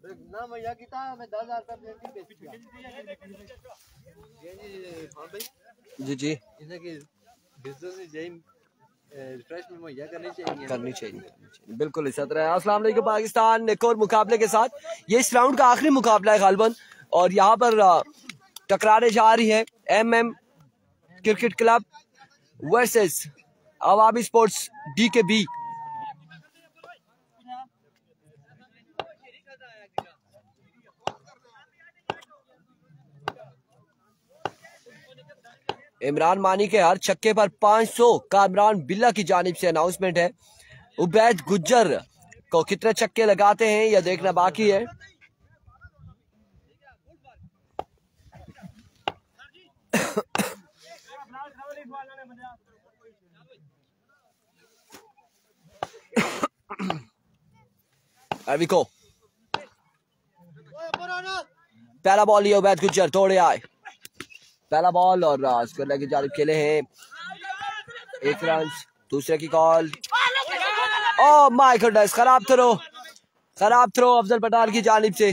ना मैया की था मैं 10,000 का प्लेट की बेची ये जी हाँ भाई जी इन्हें की बिजनेस ही जेम रिफ्रेशमेंट मुहैया करनी चाहिए बिल्कुल इसी तरह। अस्सलाम वालेकुम पाकिस्तान एक और मुकाबले के साथ ये इस राउंड का आखिरी मुकाबला है गालबन और यहाँ पर टकराने जा रही है MM क्रिकेट क्लब वर्सेस अवामी स्पोर्ट्स DKB। इमरान मानी के हर छक्के पर 500 का इमरान बिल्ला की जानिब से अनाउंसमेंट है। उबैद गुज्जर को कितने छक्के लगाते हैं यह देखना बाकी है। अविको पहला बॉल लिया उबैद गुज्जर तोड़े आए पहला बॉल और स्क्वायर की जानिब खेले हैं 1 रन। दूसरे की कॉल ओह माय गॉडनेस खराब थ्रो अफजल पठान की जानिब से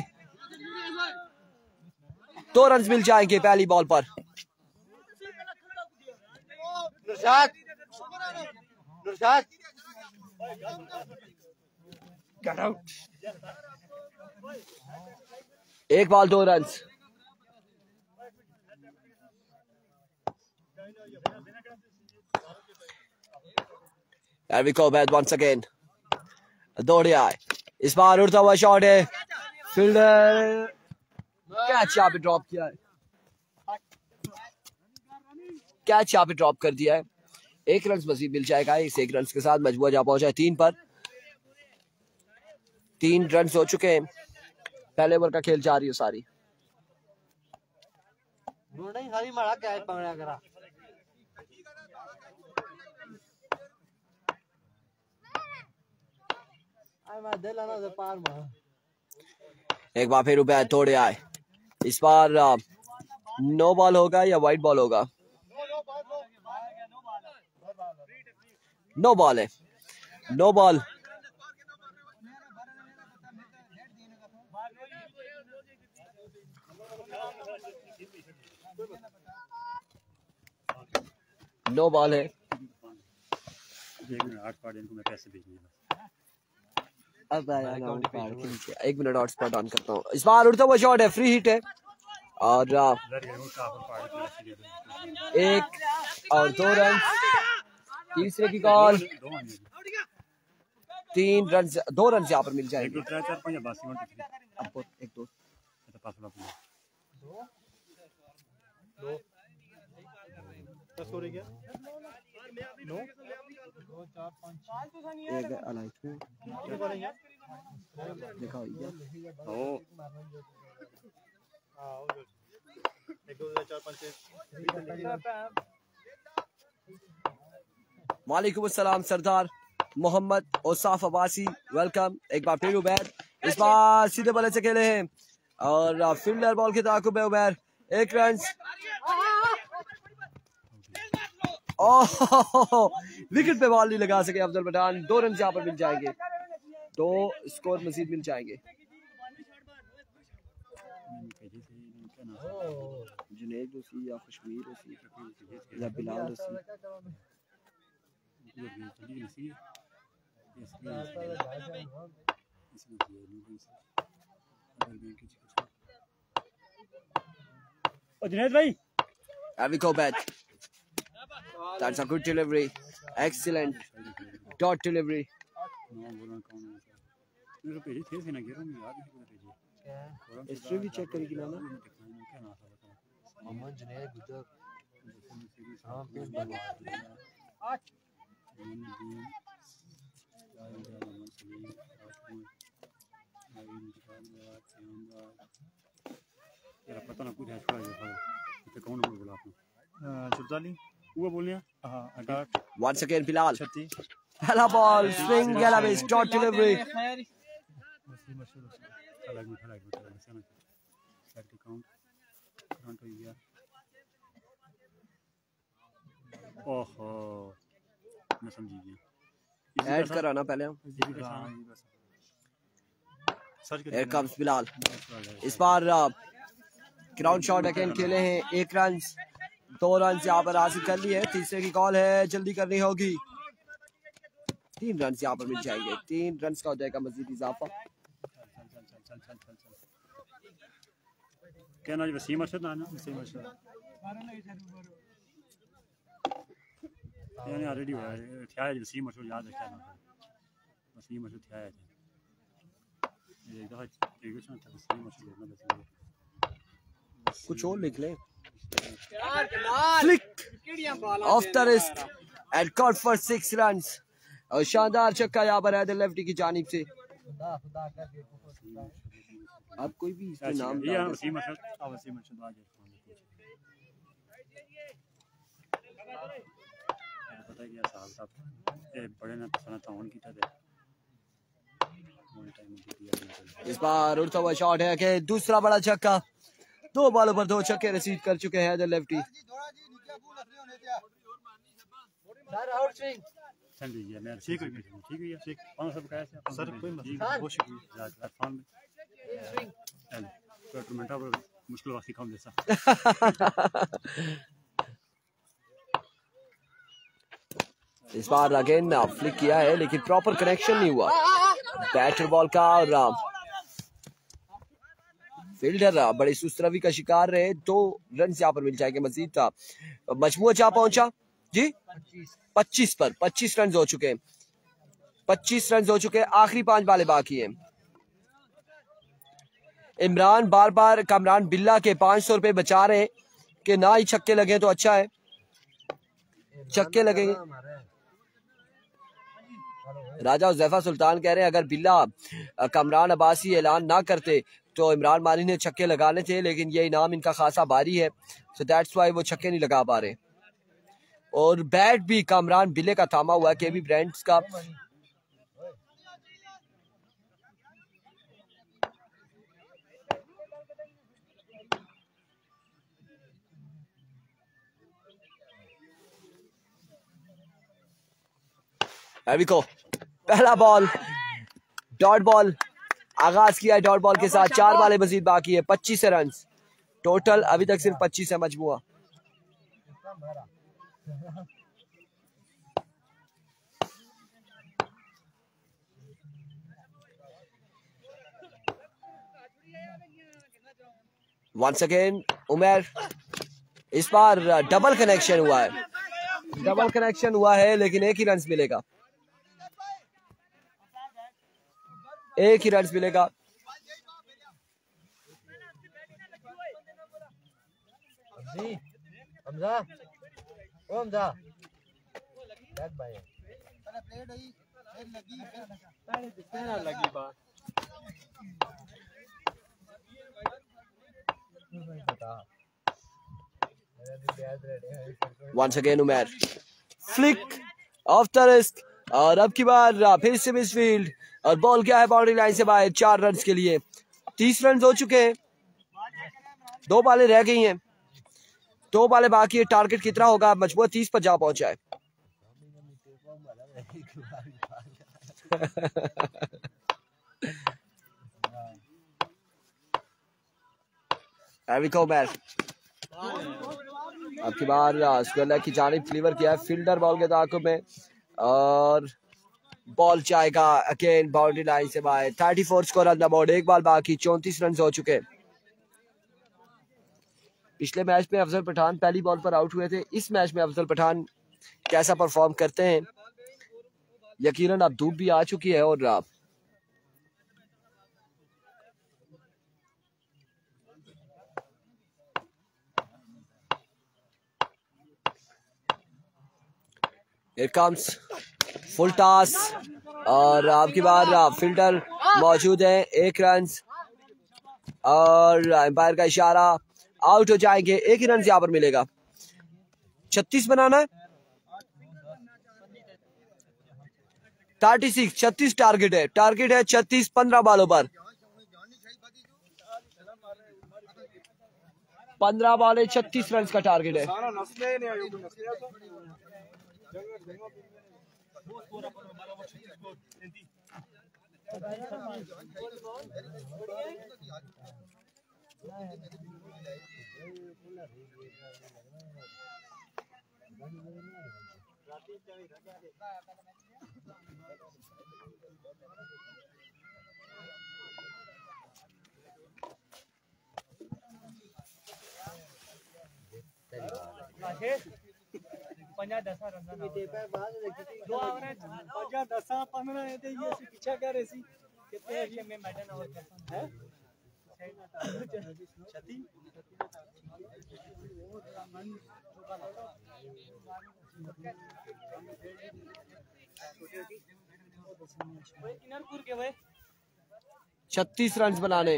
2 रन मिल जाएंगे पहली बॉल पर। Nurshad get out 1 ball 2 run. There we go, Bad once again. दौड़े आए इस बार उड़ता हुआ शॉट है फील्डर कैच यहाँ पे ड्रॉप किया है कैच यहाँ पे ड्रॉप कर दिया है। 1 रन मजीद मिल जाएगा। इस 1 रन के साथ मजबूर जा पहुंचा है 3 पर। 3 रन हो चुके हैं। पहले ओवर का खेल जारी है सारी एक बार फिर उबैद तोड़े आए इस बार नो बॉल होगा या वाइट बॉल होगा। नो बॉल है नो बॉल। नो बॉल है। 1 मिनट हॉटस्पॉट ऑन करता हूँ। इस बार उड़ता हुआ शॉट है फ्री हिट है और 1 और 2 रन। तीसरे की कॉल 3 रन 2 रन यहाँ पर मिल जाएंगे। वालेकुम अस्सलाम सरदार मोहम्मद औसाफ अब्बासी वेलकम। एक बार फिर उबैद इस बार सीधे बल्ले से खेले हैं और फील्डर बॉल के ताकुब है उबैद 1 रन। विकेट पे बॉल नहीं लगा सके अफजल पठान। 2 रन यहाँ पर मिल जाएंगे। 2 स्कोर मजीद मिल जाएंगे। जुनैद हुसी या कश्मीर हुसी या बिलाल हुसी जुनैद भाई Avico bat. That's a good delivery. Excellent dot delivery. History भी चेक करेगी ना मोहम्मद जुनैद गुजर हां पे यार पता ना कुछ है छोड़ा गया तो कौन बोला आपने चुपचाली वो बोलिए हां attack once again Bilal pehla ball swing gala base dot delivery ओहो मैं समझ गया ऐड कराना पहले हम Here comes बिलाल। इस बार ग्राउंड शॉट अगेन खेले हैं, 1 रन 2 रन यहाँ पर हासिल कर लिए। तीसरे की कॉल है, जल्दी करनी होगी। 3 रन यहाँ पर मिल जाएंगे, 3 रन का हो जाएगा मजीद इजाफा। कहना जी वसीम अरशद ना वसीम अरशद यानी ऑलरेडी हुआ है क्या है वसीम अरशद याद रखा है वसीम अरशद क्या है एक दफा वसीम अरशद कुछ और लिख ले। Flick off the wrist and caught for 6 run. और शानदार छक्का यहाँ पर है लेफ्टी की जानिब से। आप कोई भी इसके नाम वसीम अरशद आ गया पता है क्या साहब ये बड़े ना सना ताउन की था इस बार उड़ता हुआ शॉट है कि दूसरा बड़ा छक्का। 2 बॉलों पर 2 छक्के रिसीव कर चुके हैं लेफ्टी। ठीक है कौन सा बकाया सर कोई बहुत शुक्रिया मुश्किल वक्त कम जैसा। इस बार अगेन फ्लिक किया है लेकिन प्रॉपर कनेक्शन नहीं हुआ बैटर बॉल का। और फील्डर बड़ी सुस्तरवी का शिकार रहे। 2 रन यहाँ पर मिल जाएंगे मजीद था। मजमूआ क्या पहुंचा जी 25 पर 25 रन हो चुके हैं। 25 रन हो चुके हैं, आखिरी 5 बालें बाकी हैं। इमरान बार बार कामरान बिल्ला के 500 रुपए बचा रहे हैं कि ना ही छक्के लगे तो अच्छा है। छक्के लगेंगे। राजा उज़ैफा सुल्तान कह रहे हैं अगर बिल्ला कामरान अब्बासी ऐलान ना करते तो इमरान मानी ने छक्के लगाने थे, लेकिन ये इनाम इनका खासा भारी है, सो दैट्स वाई वो छक्के नहीं लगा पा रहे। और बैट भी कामरान बिल्ले का थामा हुआ है केबी ब्रांड्स का। को पहला बॉल डॉट बॉल आगाज किया है। डॉट बॉल के साथ 4 बालें मजीद बाकी है। 25 रन टोटल, अभी तक सिर्फ 25 है मजमुआ। वंस अगेन उमर, इस बार डबल कनेक्शन हुआ है। डबल कनेक्शन हुआ है लेकिन 1 ही रन मिलेगा, 1 ही रन मिलेगा। Once again Umar, flick off the wrist और अब की बार फिर से मिसफील्ड और बॉल क्या है बाउंड्री लाइन से बाहर। 4 रन के लिए 30 रन हो चुके हैं। 2 बालें रह गई हैं, 2 बालें बाकी है। टारगेट कितना होगा? मजबूर 30 पर जा पहुंचा है। अब की बार स्क्वायर की जानिब क्लीवर किया है फील्डर बॉल के ताक़ुब में और बॉल जाएगा अगेन बाउंड्री लाइन से बाहर। 34 score on the board, 1 ball बाकी, 34 रन हो चुके। पिछले मैच में अफजल पठान पहली बॉल पर आउट हुए थे। इस मैच में अफजल पठान कैसा परफॉर्म करते हैं? यकीनन अब धूप भी आ चुकी है और Here comes फुल टॉस और आपकी बार फील्डर मौजूद है। 1 रन और एम्पायर का इशारा, आउट हो जाएंगे। 1 ही रन यहाँ पर मिलेगा। 36 बनाना है, 36 टारगेट है। 36 15 बालों पर, 15 बॉल 36 रन का टारगेट है। छत्तीस रन बनाने।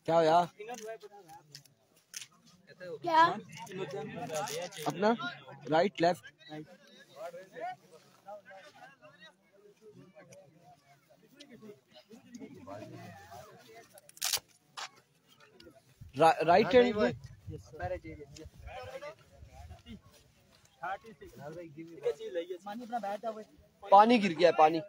क्या होया? क्या अपना राइट लेफ्ट राइट हैंड। पानी गिर गया, पानी।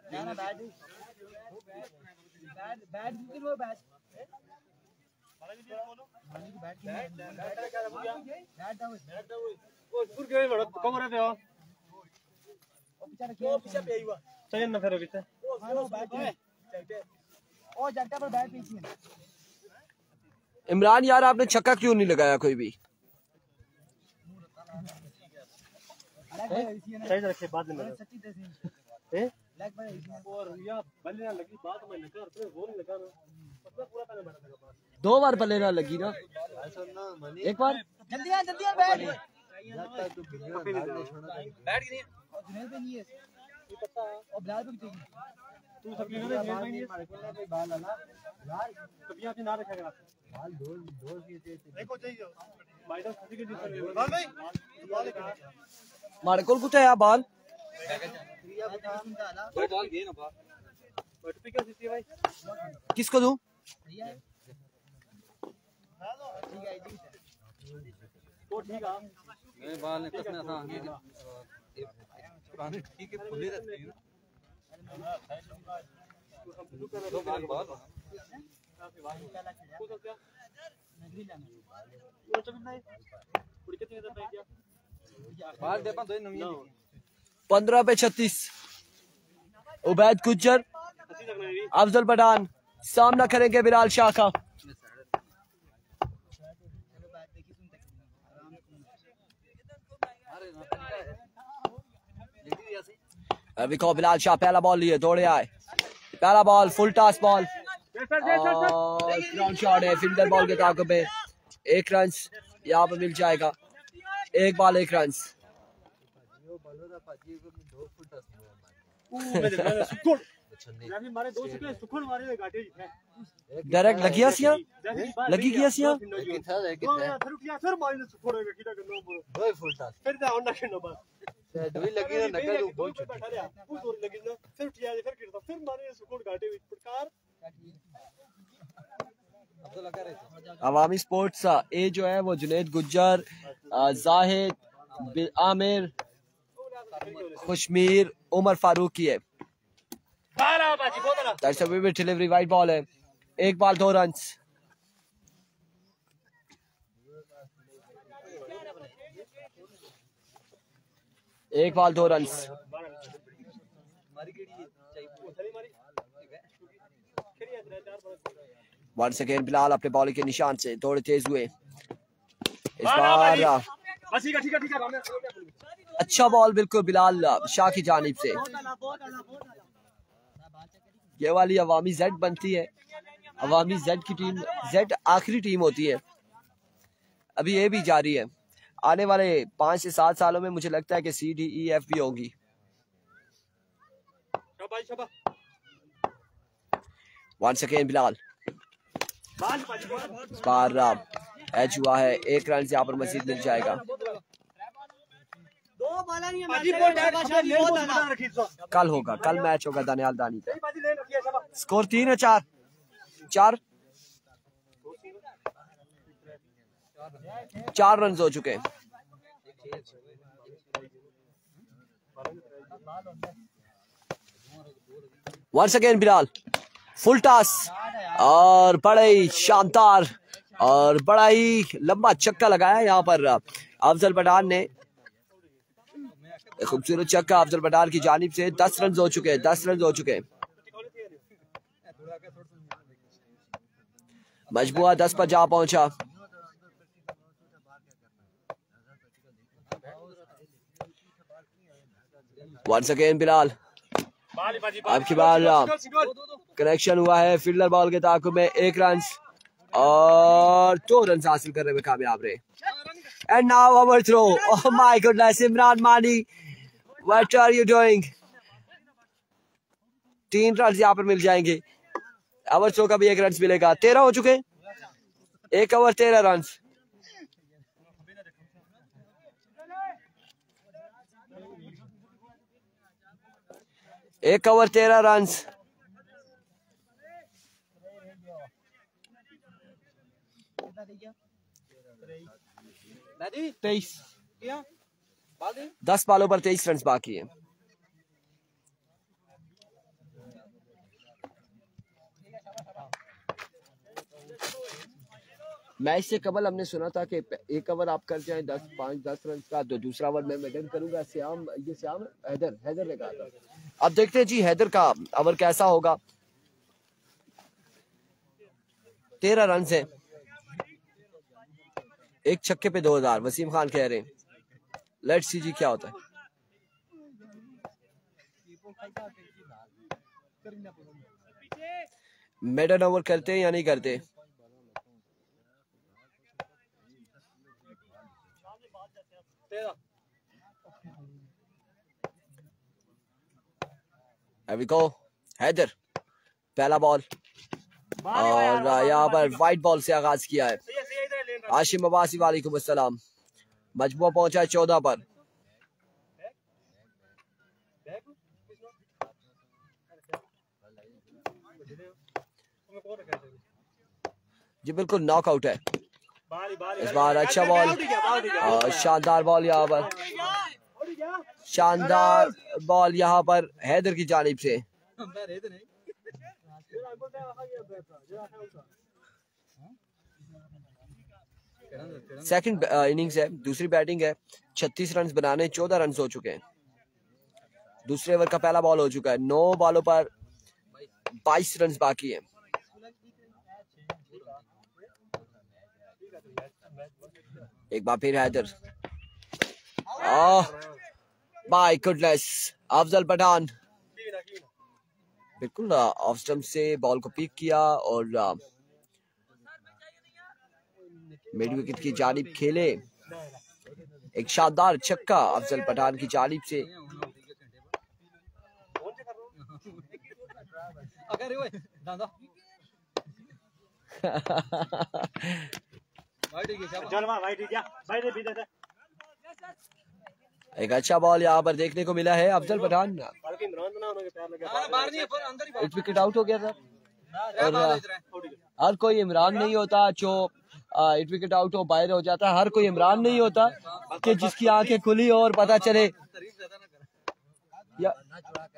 इमरान यार, आपने छक्का क्यों नहीं लगाया कोई भी? बाद में दो बार बल्ले ना लगी ना, एक बार जल्दी आ बैठ मारे कोल कुछ है बाल किसको दूं? ठीक है, खुले रहते हैं ना। 15-36 उबैद गुज्जर, अफजल पठान सामना करेंगे बिलाल शाह का। अभी को बिलाल शाह पहला बॉल लिए, दौड़े आए, पहला ball full toss ball, ground shot है फील्डर बॉल के ताक़ब में। 1 रन यहाँ पर मिल जाएगा, 1 बॉल 1 रन। डायरेक्ट लगिया सिया लगी गया सिया अवामी स्पोर्ट्स ए जो है वो जुनैद गुज्जर, जाहिद, आमिर, खुशमीर, उमर फारूक की है। डिलीवरी वाइट बॉल है, 1 बॉल 2 रन। एक ball 2 run. Once again Bilal अपने बॉल के निशान से दौड़े तेज हुए। इस बार अच्छा बॉल बिल्कुल बिलाल शाह की जानिब से। ये वाली अवामी जेड बनती है, अवामी जेड की टीम, जेड आखिरी टीम होती है, अभी ये भी जारी है। आने वाले 5 से 7 सालों में मुझे लगता है कि CDEF भी होगी। वंस अगेन बिलाल, इस बार एज हुआ है, 1 रन यहाँ पर मजीद मिल जाएगा। कल होगा, कल मैच होगा दानियाल दानी का। स्कोर 3 है 4। 4 रन हो चुके हैं। Once again Bilal, full toss और बड़ा ही शानदार और बड़ा ही लंबा छक्का लगाया यहाँ पर अफजल पठान ने। खूबसूरत छक्का अफजल पठान की जानिब से। 10 रन हो चुके हैं, 10 रन हो चुके हैं। मजबूआ 10 पर जा पहुंचा। वंस अगेन बिलाल, अब की बार कनेक्शन हुआ है फील्डर बॉल के ताकुब में। 1 रन और 2 रन हासिल करने में कामयाब रहे। And now over throw, oh my goodness, Imran Mani what are you doing. 3 run यहाँ पर मिल जाएंगे। ओवर थ्रो का भी 1 रन मिलेगा। 13 हो चुके, 1 ओवर 13 रन। एक ओवर 13 रन। तेईस 10 बालों पर 23 रन बाकी है। मैच से कबल हमने सुना था कि 1 ओवर आप कर जाएं 10 रन का, तो दूसरा ओवर मैं मेडन करूंगा। श्याम हैदर ने कहा था। अब देखते हैं जी हैदर का ओवर कैसा होगा। 13 रन है, 1 छक्के पे 2000 वसीम खान कह रहे हैं। लेट्स सी जी क्या होता है। मेडन ओवर करते हैं या नहीं करते। Here we go. हैदर पहला बॉल और यहाँ पर व्हाइट बॉल से आगाज किया है। आशिम अब्बासी वालेकुम अस्सलाम। मजबूआ पहुंचा है 14 पर। जी बिल्कुल नॉकआउट है इस बार। अच्छा बॉल और शानदार बॉल यहाँ पर, शानदार बॉल यहाँ पर हैदर की जानिब से। सेकंड इनिंग्स है, दूसरी बैटिंग है। 36 रन बनाने, 14 रन हो चुके हैं। दूसरे ओवर का पहला बॉल हो चुका है। 9 बॉलों पर 22 रन बाकी है। एक बार फिर हैदर, माय गुडनेस, अफजल पठान बिल्कुल ऑफ स्टंप से बॉल को पिक किया और मिड विकेट की जानिब खेले। एक शानदार छक्का अफजल पठान की जानिब से। एक अच्छा बॉल यहाँ पर देखने को मिला है। अफजल पठान एक विकेट आउट हो गया था और हर कोई इमरान नहीं होता जो एक विकेट आउट हो बाहर हो जाता है। हर कोई इमरान नहीं होता कि जिसकी आंखें खुली हो और पता चले। या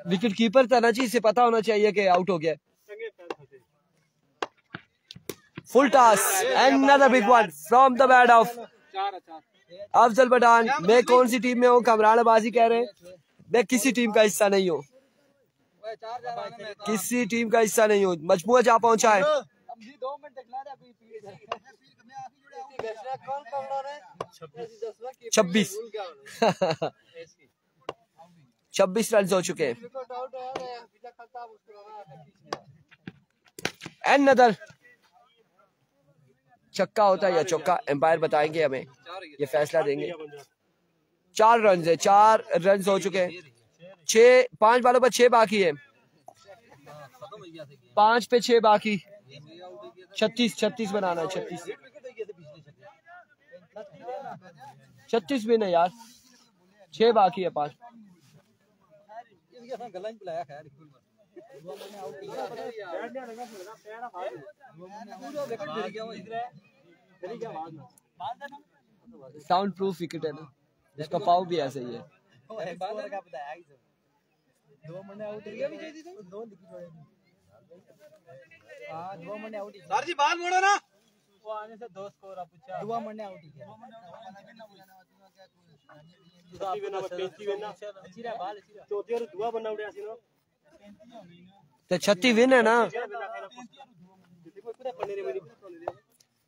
विकेट कीपर था ना जी, इसे पता होना चाहिए कि आउट हो गया। Full toss and another big one from the bat of Afzal Pathan. मैं कौन सी टीम में हूँ? कमरान अब्बासी कह रहे हैं मैं किसी टीम का हिस्सा नहीं हूँ, किसी टीम का हिस्सा नहीं हूँ। मजबूआ जा पहुंचा है। 26 रन हो चुके हैं। एंड अनदर छक्का होता है या चौका, एम्पायर बताएंगे हमें, ये फैसला देंगे। 4 रन है, 4 रन हो चुके हैं। 5 बालों पर 6 बाकी है। 5 पे 6 बाकी। 36 बनाना है। 36 भी नहीं यार, 6 बाकी है। 5 मेरी क्या आवाज ना साउंड प्रूफ विकेट है ना, इसका पाव भी ऐसे ही है। सर जी बाल मोड़ो ना, वो आने से 2 स्कोर आप पूछा, दुआ मरने आउट ही किया। तो 36 विन है ना,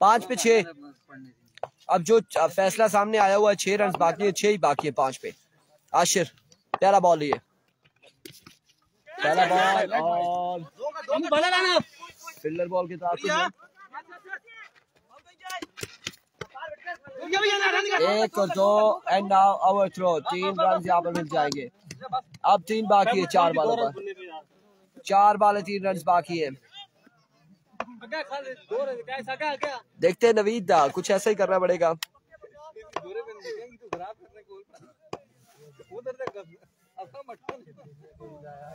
5 पे 6। अब जो फैसला सामने आया हुआ है, 6 रन बाकी है, 6 ही बाकी है 5 पे। आशिर पहला बॉल, ये पहला बॉल और फील्डर बॉल के साथ 1 और 2 and now over throw. 3 run यहाँ पर मिल जाएंगे। अब 3 बाकी है 4 बालों पर, 4 बाल 3 रन बाकी है। देखते हैं नवीद दा, कुछ ऐसा ही करना पड़ेगा।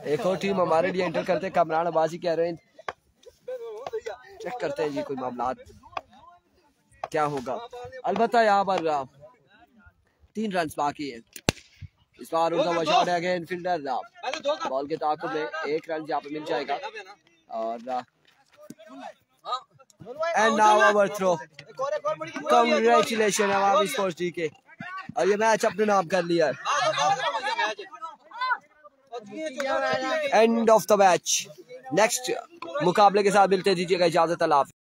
एक और टीम हमारे लिए एंटर करते हैं, कमरान अब्बासी कह रहे हैं, चेक करते हैं जी कोई मामला क्या होगा। अलबत्ता यहाँ पर 3 रन बाकी है। इस बार उनका शॉट है अगेन, फील्डर बॉल के ताक़ुब में 1 रन यहाँ पे मिल जाएगा। और and now over throw. Congratulation Awami sports D K, और ये मैच अपने नाम कर लिया। End of the match. Next मुकाबले के साथ मिलते, दीजिएगा इजाजत। अल्लाह।